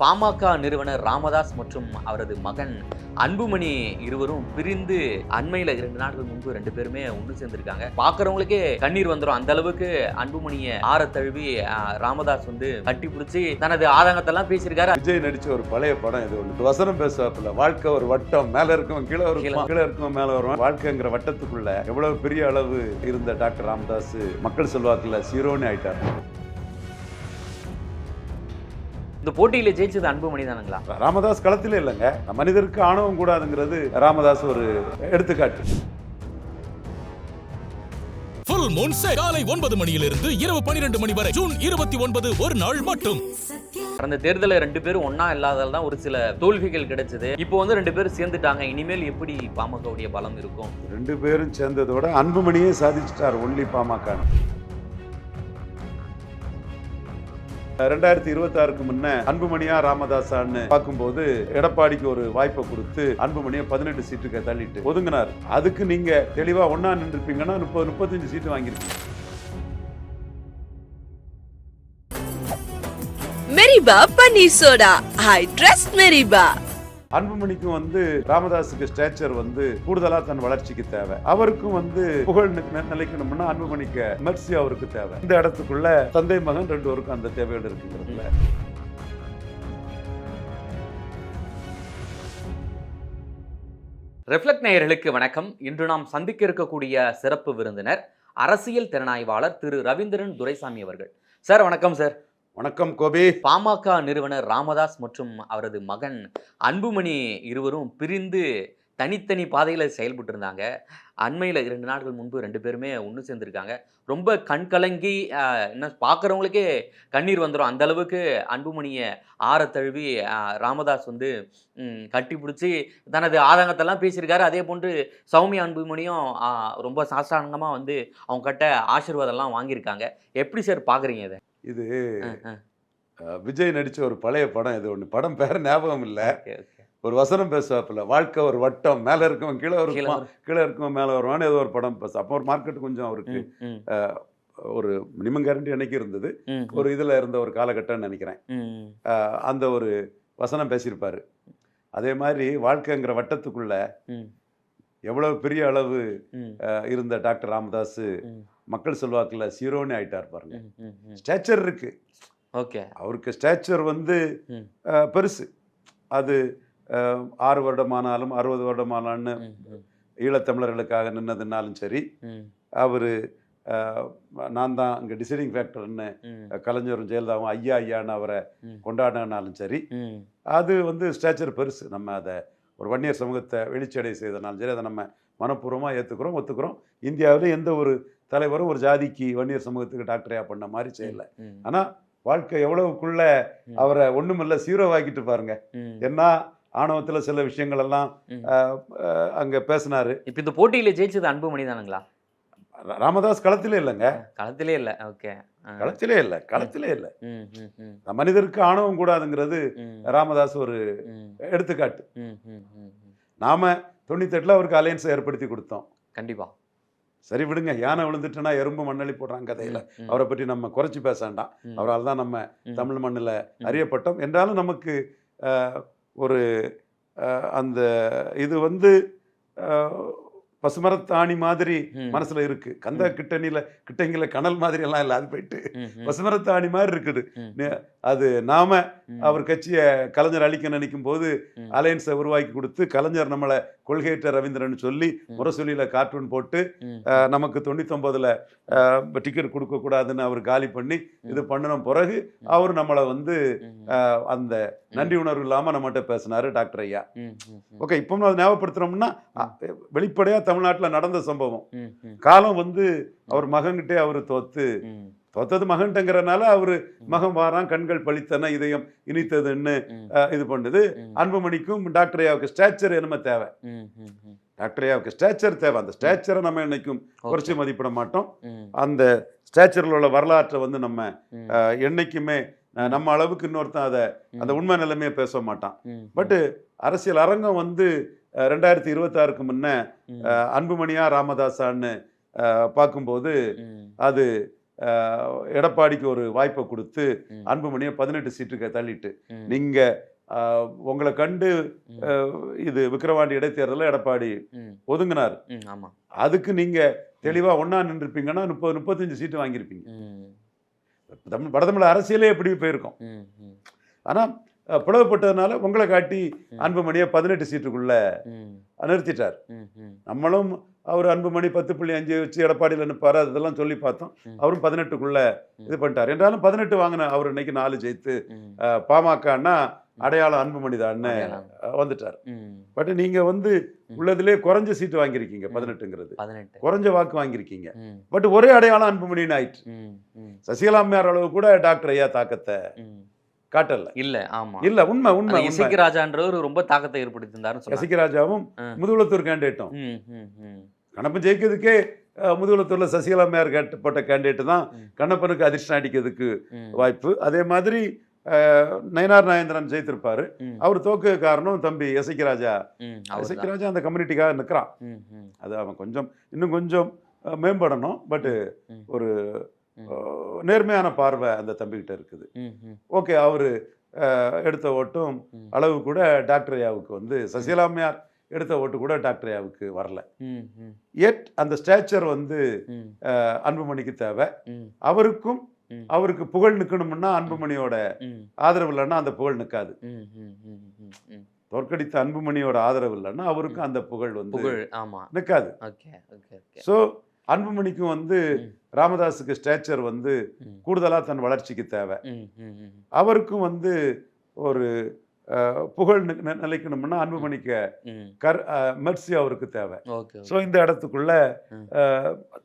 பாமக நிறுவனர் ராமதாஸ் மற்றும் அவரது மகன் அன்புமணி இருவரும் பிரிந்து அண்மையில 2 நாட்கள் முன்பு 2 பேருமே ஒன்று சேர்ந்திருக்காங்க. பாக்குறவங்களுக்கே கண்ணீர் வந்துடும். அந்த அளவுக்கு அன்புமணியை ஆற தழுவி ராமதாஸ் கட்டி பிடிச்சி தனது ஆதங்கத்தெல்லாம் பேசியிருக்காரு. விஜய் நடிச்ச ஒரு பழைய படம் இது ஒன்று. வசனம் பேசுவாப்புல, வாழ்க்கை ஒரு வட்டம், மேல இருக்கவன் கீழே வருவான், கீழே இருக்கவன் மேல வருவான். வாழ்க்கைங்கிற வட்டத்துக்குள்ள எவ்வளவு பெரிய அளவு இருந்த டாக்டர் ராமதாஸ் மக்கள் செல்வாக்குல சீரோனி ஆயிட்டார். இந்த போட்டியில ஜெயிச்சது அன்புமணி தானுங்களா? ராமதாஸ் களத்திலே இல்லைங்க. மனிதருக்கு ஆணவம் கூடாதுங்கிறது ராமதாஸ் ஒரு எடுத்துக்காட்டு. ஃபுல் மூன் சேல் காலை 9 மணியிலிருந்து இரவு 12 மணி வரை ஜூன் 29 ஒரு நாள் மட்டும். கடந்த தேர்தலில் 2 பேரும் ஒன்னா இல்லாதால தான் ஒரு சில தோல்விகள் கிடைச்சது. இப்போ 2 பேரும் சேர்ந்துட்டாங்க. இனிமேல் எப்படி பாமகவுடைய பலம் இருக்கும்? 2 பேரும் சேர்ந்ததோட அன்புமணியே சாதிச்சிட்டார் ஒன்லி பாமக. 2026க்கு முன்ன அன்புமணியா ராமதாசான்னு பார்க்கும்போது எடப்பாடிக்கு ஒரு வாய்ப்பை கொடுத்து அன்புமணியை 18 சீட்டுக்கு தள்ளிட்டு ஒதுங்கினார். அதுக்கு நீங்க தெளிவா ஒன்னா நின்றுப்பீங்கன்னா 30-35 சீட்டு வாங்கிருக்கீங்க. மெரிபா பன்னீர் சோடா, ஐ ட்ரஸ்ட் மெரிபா. அன்புமணிக்கும் ராமதாஸுக்கு ஸ்டேச்சர் கூடுதலா தன் வளர்ச்சிக்கு தேவை. அவருக்கும் புகழ் நிலைக்கணும்னா அன்புமணிக்கு மெர்சி அவருக்கு தேவை. இந்த இடத்துக்குள்ள தந்தை மகன் 2 பேருக்கும் அந்த தேவையோடு இருக்குங்கிறதுல ரெஃப்ளெக்ட் நேயர்களுக்கு வணக்கம். இன்று நாம் சந்திக்க இருக்கக்கூடிய சிறப்பு விருந்தினர் அரசியல் திறனாய்வாளர் திரு ரவீந்திரன் துரைசாமி அவர்கள். சார் வணக்கம். சார் வணக்கம் கோபி. பாமக நிறுவனர் ராமதாஸ் மற்றும் அவரது மகன் அன்புமணி இருவரும் பிரிந்து தனித்தனி பாதையில் செயல்பட்டு இருந்தாங்க. அண்மையில் 2 நாட்கள் முன்பு 2 பேருமே ஒன்று சேர்ந்துருக்காங்க. ரொம்ப கண்கலங்கி என்ன பார்க்குறவங்களுக்கே கண்ணீர் வந்துடும். அந்த அளவுக்கு அன்புமணியை ஆற தழுவி ராமதாஸ் கட்டி பிடிச்சி தனது ஆதங்கத்தெல்லாம் பேசியிருக்காரு. அதே போன்று சௌமியா அன்புமணியும் ரொம்ப சாஸ்தாங்கமாக அவங்க கிட்ட ஆசீர்வாதம்லாம் வாங்கியிருக்காங்க. எப்படி சார் பார்க்குறீங்க இதை? இது விஜய் நடிச்ச ஒரு பழைய படம் இது ஒன்று. படம் பேர் ஞாபகம் இல்லை. ஒரு வசனம் பேசுவாப்புல, வாழ்க்கை ஒரு வட்டம், மேல இருக்கவன் கீழே வருவான், கீழே இருக்கவன் மேல வருவான்னு ஏதோ ஒரு படம் பேச. அப்போ ஒரு மார்க்கெட் கொஞ்சம் அவருக்கு ஒரு மினிமம் கேரண்டி அன்னைக்கு இருந்தது. ஒரு இதுல இருந்த ஒரு காலகட்டம்னு நினைக்கிறேன். அந்த ஒரு வசனம் பேசியிருப்பாரு. அதே மாதிரி வாழ்க்கைங்கிற வட்டத்துக்குள்ள எவ்வளவு பெரிய அளவு இருந்த டாக்டர் ராமதாஸ் மக்கள் செல்வாக்குல சீரோனி ஆயிட்டார் பாருங்க. ஸ்டேச்சர் இருக்கு. ஓகே, அவருக்கு ஸ்டேச்சர் பெருசு. அது 6 வருடமானாலும் 60 வருடமானான்னு ஈழத்தமிழர்களுக்காக நின்னதுனாலும் சரி, அவரு நான் தான் இங்கே டிசைடிங் ஃபேக்டர்னு கலைஞரும் ஜெயலலிதாவும் ஐயா ஐயான்னு அவரை கொண்டாடினாலும் சரி, அது ஸ்டேச்சர் பெருசு. நம்ம அதை ஒரு வன்னியர் சமூகத்தை வெளிச்சடை செய்தனாலும் சரி, அதை நம்ம மனப்பூர்வமாக ஒத்துக்கிறோம். இந்தியாவில் எந்த ஒரு தலைவரும் ஒரு ஜாதிக்கு வன்னியர் சமூகத்துக்கு டாக்டரையா பண்ண மாதிரி செய்யலை. ஆனால் வாழ்க்கை எவ்வளவுக்குள்ள அவரை ஒண்ணுமில்ல சீரோவாக்கிட்டு பாருங்க. என்ன ஆணவத்தில் சில விஷயங்கள் எல்லாம் அங்கே பேசினாரு. இப்போ இந்த போட்டியில் ஜெயிச்சது அன்புமணி தானுங்களா? ராமதாஸ் களத்திலே இல்லைங்க. களத்திலே இல்லை. ஓகே, களத்திலே இல்லை. மனிதருக்கு ஆணவம் கூடாதுங்கிறது ராமதாஸ் ஒரு எடுத்துக்காட்டு. நாம 98ல் அவருக்கு அலையன்ஸை ஏற்படுத்தி கொடுத்தோம். கண்டிப்பா. சரி விடுங்க, யானை விழுந்துட்டுனா எறும்பு மண்ணளி போடுறாங்க கதையில. அவரை பற்றி நம்ம குறைச்சி பேச வேண்டாம். அவரால் தான் நம்ம தமிழ் மண்ணில் அறியப்பட்டோம். என்றாலும் நமக்கு ஒரு அந்த இது பசுமரத்தாணி மாதிரி மனசுல இருக்கு. கந்த கிட்டங்கில கனல் மாதிரி எல்லாம் இல்லை. அது போயிட்டு பசுமரத்தாணி மாதிரி இருக்குது. அது நாம அவர் கட்சியை கலைஞர் அழிக்க நினைக்கும் போது அலையன்ஸை உருவாக்கி கொடுத்து கலைஞர் நம்மளை கொள்கையற்ற ரவீந்திரன் சொல்லி முரசொலியில கார்ட்டூன் போட்டு நமக்கு 99ல் டிக்கெட் கொடுக்க கூடாதுன்னு அவர் காலி பண்ணி இது பண்ணின பிறகு அவர் நம்மளை அந்த நன்றி உணர்வு இல்லாம நம்மகிட்ட பேசினாரு டாக்டர் ஐயா. ஓகே, இப்போ அதை ஞாபகப்படுத்துறோம்னா வெளிப்படையா தமிழ்நாட்டில் நடந்த சம்பவம். காலம் அவர் மகன்கிட்டே அவரு தோத்தது மகன்கிட்டங்கிறனால அவரு மகன் வாரான், கண்கள் பழித்தன, இதயம் இனித்ததுன்னு இது பண்ணுது. அன்புமணிக்கும் டாக்டர் ஐயாவுக்கு ஸ்டேச்சர் என்னமே தேவை. டாக்டர் ஐயாவுக்கு ஸ்டேச்சர் தேவை. அந்த ஸ்டேச்சரை நம்ம என்னைக்கும் குறைச்சி மதிப்பிட மாட்டோம். அந்த ஸ்டேச்சரில் உள்ள வரலாற்றை நம்ம என்னைக்குமே நம்ம அளவுக்கு இன்னொருத்தன் அதை அந்த உண்மை நிலைமையை பேச மாட்டான். பட் அரசியல் அரங்கம் 2026க்கு முன்ன அன்புமணியா ராமதாசான்னு பார்க்கும்போது அது எடப்பாடிக்கு ஒரு வாய்ப்பை கொடுத்து ம். அன்புமணியை 18 சீட்டுக்கு தள்ளிட்டு ம். நீங்கள் உங்களை கண்டு ம். இது விக்கிரவாண்டி இடைத்தேர்தலில் எடப்பாடி ம். ஒதுங்கினார். ம். ஆமா. அதுக்கு நீங்கள் தெளிவாக ஒன்றா நின்றுருப்பீங்கன்னா 30-35 சீட்டு வாங்கியிருப்பீங்க. ம். வடதமிழ் அரசியலே எப்படி போயிருக்கும். ம். ம். ஆனால் பிளவுபட்டதுனால உங்களை காட்டி ம். அன்புமணியை 18 சீட்டுக்குள்ள ம். நிறுத்திட்டார். ம். ம். நம்மளும் அவர் அன்புமணி 10.5 வச்சு எடப்பாடியில் நிற்பார் அதெல்லாம் சொல்லி பார்த்தோம். ம். அவரும் 18க்குள்ள இது பண்ணிட்டார். என்றாலும் 18 வாங்கின அவர் இன்னைக்கு 4 ஜெயித்து ம். பாமகன்னா அடையாளம் அன்புமணி தான்னு அடையாளம். வந்துட்டார். ம். பட் நீங்க வந்து உள்ளதிலே குறைஞ்ச சீட்டு வாங்கியிருக்கீங்க. 18ங்கிறது 18. குறைஞ்ச வாக்கு வாங்கியிருக்கீங்க. ம். பட் ஒரே அடையாளம் அன்புமணின்னு ஆயிற்று. ம். ம். சசிகலா அம்மையார் அளவு கூட டாக்டர் ஐயா தாக்கத்தை ம். காட்டல. இல்ல. ஆமா. இல்ல உண்மை உண்மை அந்த உண்மை. இசைக்கு ராஜான்றவர் ரொம்ப தாக்கத்தை ஏற்படுத்தியிருந்தாருன்னு சொன்னாங்க. சசிகராஜாவும் முதுகுளத்தூர் கேண்டிடேட்டும் ம். ம். ம். கண்ணப்பன் ஜெயிக்கிறதுக்கே முதுகுளத்தூரில் சசிகலா அம்மையார் கேட்டப்பட்ட கேண்டிடேட் தான் கண்ணப்பனுக்கு அதிர்ஷ்டம் அடிக்கிறதுக்கு ம். வாய்ப்பு. அதே மாதிரி நயனார் நாகேந்திரன் ஜெயித்திருப்பாரு. ம். அவர் தோக்கு காரணம் தம்பி எசைக்கு ராஜா. ம். எசைக்கு அவர்தான். ராஜா அந்த கம்யூனிட்டிக்காக நிற்கிறான். ம். ம். அது அவன் இன்னும் கொஞ்சம் மேம்படணும். பட் ம். ஒரு ம். நேர்மையான பார்வை அந்த தம்பிக்கிட்ட இருக்குது. ம். ம். ஓகே, அவர் எடுத்த ஓட்டும் ம். அளவு கூட டாக்டர் ஐயாவுக்கு வந்து சசிகலா அம்மையார் எடுத்த ஓட்டு கூட டாக்டர் ஐயாவுக்கு வரல. ம். ம். எட் அந்த ஸ்டேச்சர் வந்து ம். அன்புமணிக்கு தேவை. ம். அவருக்கும் ம். அவருக்கு புகழ் நிற்கணும்னா அன்புமணியோட ம். ஆதரவு இல்லைன்னா அந்த புகழ் நிற்காது. ம். ம். ம். ம். ம். தோற்கடித்த அன்புமணியோட ஆதரவு இல்லைன்னா அவருக்கும் அந்த புகழ் வந்து புகழ். ஆமா. நிற்காது. ஓகே. ஓகே. ஓகே. ஸோ அன்புமணிக்கும் வந்து ம். ராமதாஸுக்கு ஸ்டேச்சர் வந்து ம். கூடுதலாக தன் வளர்ச்சிக்கு தேவை. ம். ம். ம். அவருக்கும் வந்து ஒரு புகழ் நிலைக்கணும்னா அன்புமணிக்கு ம். மெர்சி அவருக்கு தேவை. ஓகே. ஸோ இந்த இடத்துக்குள்ள ம்.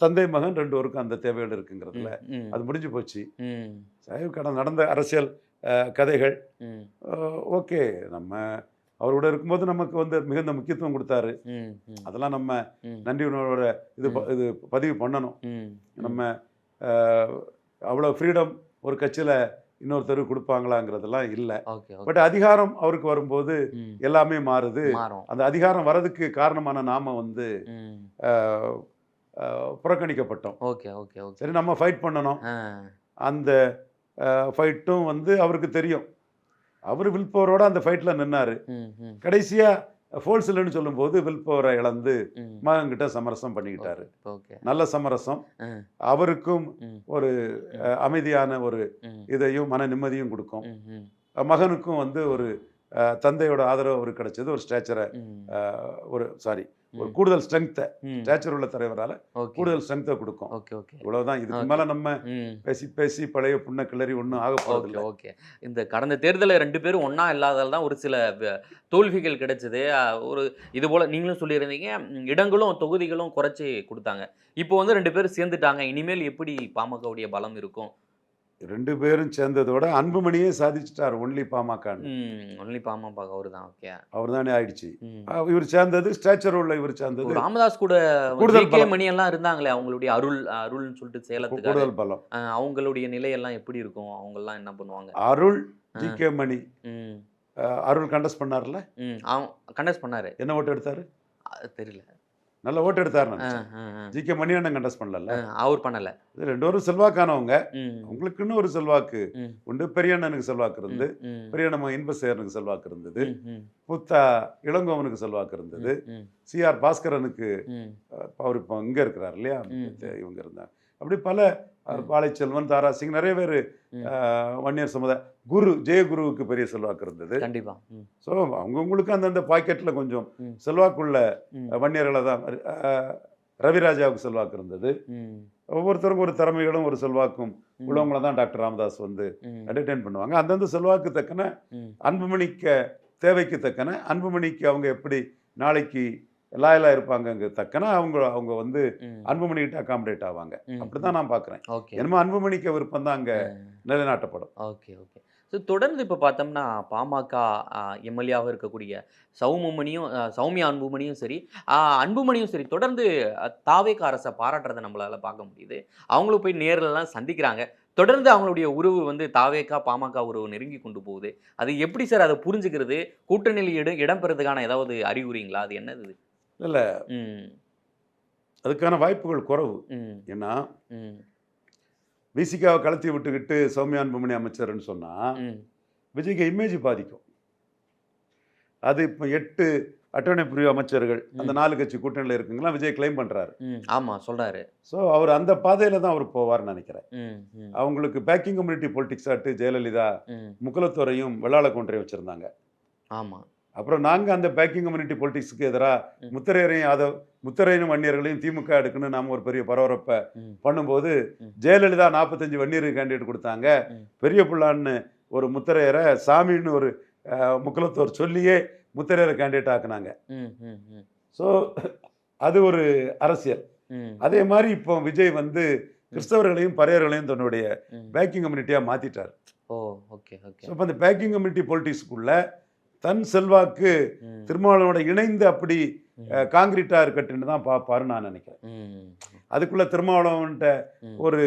தந்தை மகன் 2 பேருக்கும் அந்த தேவைகள் இருக்குங்கிறதுல ம். அது முடிஞ்சு போச்சு. ம். கடந்த நடந்த அரசியல் கதைகள் ம். ஓகே. நம்ம அவரோட இருக்கும்போது நமக்கு வந்து மிகுந்த முக்கியத்துவம் கொடுத்தாரு. ம். ம். அதெல்லாம் நம்ம ம். நன்றி உணர்வோட இது பதிவு பண்ணணும். ம். நம்ம அவ்வளோ ஃப்ரீடம் ஒரு கட்சியில் இன்னொருத்தருக்கு கொடுப்பாங்களாங்கிறதெல்லாம் இல்லை. ஓகே. ஓகே. பட் அதிகாரம் அவருக்கு வரும்போது ம். எல்லாமே மாறுது. மாறும். அந்த அதிகாரம் வரதுக்கு காரணமான நாம வந்து ம். புறக்கணிக்கப்பட்டோம். ஓகே. ஓகே. ஓகே. சரி, நம்ம ஃபைட் பண்ணணும். ஆ. அந்த ஃபைட்டும் வந்து அவருக்கு தெரியும். அவர் வில் பவரோட அந்த ஃபைட்டில் நின்னாரு. ம். ம். கடைசியாக ஃபோல்ஸ் இல்லைன்னு சொல்லும்போது வில் பவரை இழந்து ம். மகன்கிட்ட சமரசம் பண்ணிக்கிட்டாரு. ஓகே. நல்ல சமரசம். ஆ. அவருக்கும் ம். ஒரு அமைதியான ஒரு ம். இதையும் மன நிம்மதியும் கொடுக்கும். ம். ம். மகனுக்கும் வந்து ஒரு தந்தையோட ஆதரவு அவருக்கு கிடைச்சது. ஒரு ஸ்டேச்சரை ம். ஒரு ஒரு கூடுதல் ஸ்ட்ரென்த்தை ம். ஸ்டேச்சர் உள்ள தலைவரால் ஓகே. கூடுதல் ஸ்ட்ரென்த்தை கொடுக்கும். ஓகே. ஓகே. இவ்வளவுதான். இதுக்கு ஓகே. மேலே நம்ம ம். பேசி பேசி பழைய புண்ணை கிளறி ஒன்றும் ஆக ஓகே. போகிறதில்ல. ஓகே. இந்த கடந்த தேர்தலில் 2 பேரும் ஒண்ணா இல்லாததால தான் ஒரு சில தோல்விகள் கிடைச்சது. ஒரு இது போல நீங்களும் சொல்லியிருந்தீங்க. இடங்களும் தொகுதிகளும் குறைச்சி கொடுத்தாங்க. இப்போ வந்து 2 பேரும் சேர்ந்துட்டாங்க. இனிமேல் எப்படி பாமகவுடைய பலம் இருக்கும்? 2 பேரும் சேர்ந்ததோட அன்புமணியே சாதிச்சிட்டார். ஒன்லி பாமகன்னு ஒன்லி பாமக அவரு தான். ஓகே. அவர் தானே ஆயிடுச்சு. ம். இவர் சேர்ந்தது ஸ்டேச்சர் உள்ள இவர் சேர்ந்தது ராமதாஸ் கூட கூடுதல் ஜே.கே. பலம். மணி எல்லாம் இருந்தாங்களே, அவங்களுடைய அருள்னு சொல்லிட்டு சேலத்துக்காக. கூடுதல் பலம். அவங்களுடைய நிலையெல்லாம் எப்படி இருக்கும்? அவங்க எல்லாம் என்ன பண்ணுவாங்க? அருள் ஜி.கே. மணி ம். அருள் கண்டஸ்ட் பண்ணார்ல. ம். கண்டஸ்ட் பண்ணாரு. என்ன ஓட்டு எடுத்தாரு? அது தெரியல. நல்ல ஓட்டு எடுத்தாரு. ஆ, ஆ, ஆ. ஜி.கே. மணி அண்ணன் கண்டஸ்ட் பண்ணல. அவர் பண்ணல. இது 2 பேரும் செல்வாக்கானவங்க. ம். உங்களுக்குன்னு ஒரு செல்வாக்கு ம். உண்டு. பெரிய அண்ணனுக்கு செல்வாக்கு இருந்து, ம். பெரிய நம்ம இன்பசேரனுக்கு செல்வாக்கு இருந்தது, ம். ம். புத்தா இளங்கோவனுக்கு செல்வாக்கு இருந்தது, ம். சி.ஆர். பாஸ்கரனுக்கு ம். அவர் இப்போ இங்கே இருக்கிறார் இல்லையா, ம். இவங்க இருந்தாங்க. அப்படி பல பாலைச்செல்வன், தாரா சிங், நிறைய பேர் ம். வன்னியர் சமுதாய ஜெயகுருவுக்கு பெரிய செல்வாக்கு இருந்தது. கண்டிப்பா. ம். ஸோ அவங்கவுங்களுக்கு அந்தந்த பாக்கெட்டில் கொஞ்சம் ம். செல்வாக்குள்ள ம். வன்னியர்களை தான். ரவிராஜாவுக்கு செல்வாக்கு இருந்தது. ம். ஒவ்வொருத்தருக்கும் ஒரு திறமைகளும் ஒரு செல்வாக்கும் ம். உள்ளவங்கள தான் டாக்டர் ராமதாஸ் வந்து ம். என்டர்டெயின் பண்ணுவாங்க. அந்தந்த செல்வாக்கு தக்கன ம். அன்புமணிக்கு தேவைக்கு தக்கன அன்புமணிக்கு அவங்க எப்படி நாளைக்கு லாயலாக இருப்பாங்க தக்கன அவங்க வந்து ம். அன்புமணிக்கிட்ட அகாமடேட் ஆவாங்க. ம். அப்படி தான் நான் பார்க்குறேன். ஓகே. என்னமோ அன்புமணிக்கு விருப்பம் தான் அங்கே நிலைநாட்டப்படும். ஓகே. ஓகே. ஸோ தொடர்ந்து இப்போ பார்த்தோம்னா பாமக எம்எல்ஏவாக இருக்கக்கூடிய சௌமியா அன்புமணியும் சரி, அன்புமணியும் சரி, தொடர்ந்து தாவேக அரசை பாராட்டுறதை நம்மளால பார்க்க முடியுது. அவங்களும் போய் நேரிலலாம் சந்திக்கிறாங்க. தொடர்ந்து அவங்களுடைய உறவு வந்து தாவேக பாமக உறவு நெருங்கி கொண்டு போகுது. அது எப்படி சார் அதை புரிஞ்சுக்கிறது? கூட்டணியில் இடம் பெறதுக்கான ஏதாவது அறிகுறிங்களா? அது என்னது? இல்லை, ம். அதுக்கான வாய்ப்புகள் குறைவு. ம். ஏன்னா ம். விசிகாவை கலத்தி விட்டுக்கிட்டு சௌமியா அன்புமணி அமைச்சர்னு சொன்னா விஜய்க்கு இமேஜ் பாதிக்கும். அது இப்போ 8 அட்டவணை பிரிவு அமைச்சர்கள் அந்த 4 கட்சி கூட்டணியில் இருக்குங்களா விஜய் கிளைம் பண்றாரு. ஆமா சொல்றாரு. ஸோ அவர் அந்த பாதையில தான் அவர் போவார்னு நினைக்கிறேன். அவங்களுக்கு பேக்கிங் கம்யூனிட்டி பொலிட்டிக்ஸ் ஆட்டு ஜெயலலிதா முக்குலத்தோரையும் வெள்ளாளக்கொன்றையும் வச்சிருந்தாங்க. ஆமா. அப்புறம் நாங்கள் அந்த பேக்கிங் கம்யூனிட்டி பொலிட்டிக்ஸ்க்கு எதிராக முத்தரையரும் வன்னியர்களையும் திமுக எடுக்குன்னு நாம் ஒரு பெரிய பரபரப்பை பண்ணும்போது ஜெயலலிதா 45 வன்னியர் கேண்டிடேட் கொடுத்தாங்க. பெரிய புள்ளான்னு ஒரு முத்தரையரை சாமின்னு ஒரு முக்குலத்தோர் சொல்லியே முத்தரையரை கேண்டிடேட் ஆக்குனாங்க. ஸோ அது ஒரு அரசியல். அதே மாதிரி இப்போ விஜய் வந்து கிறிஸ்தவர்களையும் பறையர்களையும் தன்னுடைய பேக்கிங் கம்யூனிட்டியாக மாற்றிட்டார். ஸோ இப்போ அந்த பேக்கிங் கம்யூனிட்டி பொலிட்டிக்ஸ்க்குள்ள தன் செல்வாக்கு திருமாவளவனோட இணைந்து அப்படி காங்கிரீட்டா இருக்கட்டுன்னு தான் பார்ப்பாருன்னு நான் நினைக்கிறேன். அதுக்குள்ள திருமாவளவன்கிட்ட ஒரு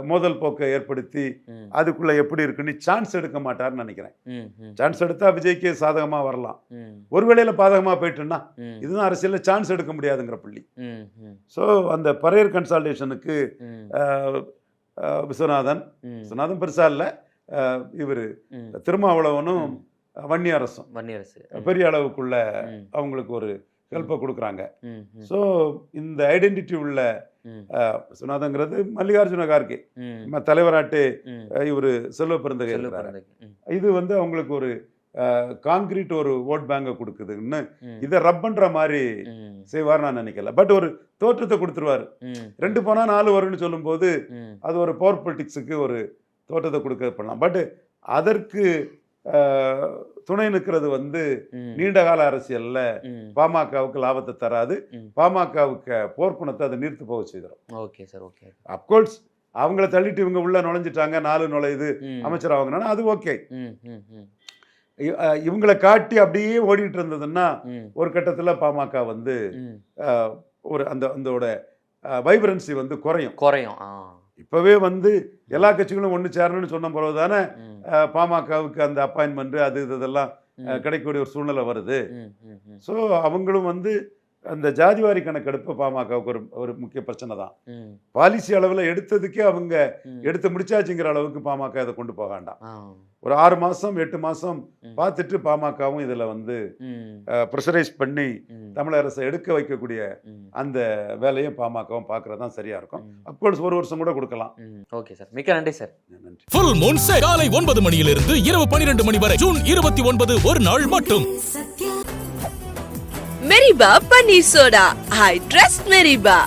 மோதல் போக்கை ஏற்படுத்தி அதுக்குள்ள எப்படி இருக்குன்னு சான்ஸ் எடுக்க மாட்டாருன்னு நினைக்கிறேன். சான்ஸ் எடுத்தா விஜய்க்கு சாதகமா வரலாம். ஒருவேளையில பாதகமா போயிட்டுன்னா இதுதான் அரசியல்ல சான்ஸ் எடுக்க முடியாதுங்கிற புள்ளி. ஸோ அந்த பரையர் கன்சால்டேஷனுக்கு விஸ்வநாதன் பெருசா இல்லை, இவர் திருமாவளவனும் வன்னியரசு பெரிய அளவுக்குள்ள அவங்களுக்கு ஒரு ஹெல்ப்பை கொடுக்குறாங்க. ஸோ இந்த ஐடென்டிட்டி உள்ள விஸ்வநாதங்கிறது மல்லிகார்ஜுன கார்கே தலைவராட்டு இவர் செல்வ பெருந்தகை இருக்கிறாரு. இது வந்து அவங்களுக்கு ஒரு காங்கிரீட் ஒரு ஓட் பேங்கை கொடுக்குதுன்னு இதை ரப் பண்ற மாதிரி செய்வார் நான் நினைக்கல. பட் ஒரு தோற்றத்தை கொடுத்துருவாரு. 2 போனா 4 வரும்னு சொல்லும் போது அது ஒரு பவர் பொலிட்டிக்ஸுக்கு ஒரு தோற்றத்தை கொடுக்க பண்ணலாம். பட் அதற்கு துணை நிற்கிறது வந்து நீண்ட கால அரசியல்ல பாமகவுக்கு லாபத்தை தராது. பாமகவுக்கு போர்க்குணத்தை அதை நீர்த்து போக செய்கிறோம். அப்கோர்ஸ் அவங்கள தள்ளிட்டு இவங்க உள்ள நுழைஞ்சிட்டாங்க, 4 நுழையுது அமைச்சர் ஆகுங்கன்னா அது ஓகே. இவங்களை காட்டி அப்படியே ஓடிட்டு இருந்ததுன்னா ஒரு கட்டத்துல பாமக வந்து ஒரு அந்த வைப்ரன்சி வந்து குறையும். இப்பவே வந்து எல்லா கட்சிகளும் ஒன்று சேரணும்னு சொன்ன பிறகு தானே பாமகவுக்கு அந்த அப்பாயின்மெண்ட் அது இதெல்லாம் கிடைக்கக்கூடிய ஒரு சூழ்நிலை வருது. ஸோ அவங்களும் வந்து அந்த ஜாதிவாரி கணக்கெடுப்பு பாமகவுக்கு ஒரு முக்கிய பிரச்சனை தான். பாலிசி அளவில் எடுத்ததுக்கே அவங்க எடுத்து முடிச்சாச்சுங்கிற அளவுக்கு பாமக இதை கொண்டு போக வேண்டாம். ஒரு 6 மாதம் 8 மாதம் பார்த்துட்டு பாமகவும் இதில் வந்து ப்ரெஷரைஸ் பண்ணி தமிழக அரசை எடுக்க வைக்கக்கூடிய அந்த வேலையை பாமகவும் பார்க்கறது தான் சரியா இருக்கும். அப்கோர்ஸ் 1 வருஷம் கூட கொடுக்கலாம். ஓகே சார், மிக்க நன்றி சார். நன்றி. ஃபுல் மூன் சேல் காலை 9 மணியிலிருந்து இரவு 12 மணி வரை ஜூன் 29 ஒரு நாள் மட்டும். Meriba Paneer Soda. I trust Meriba.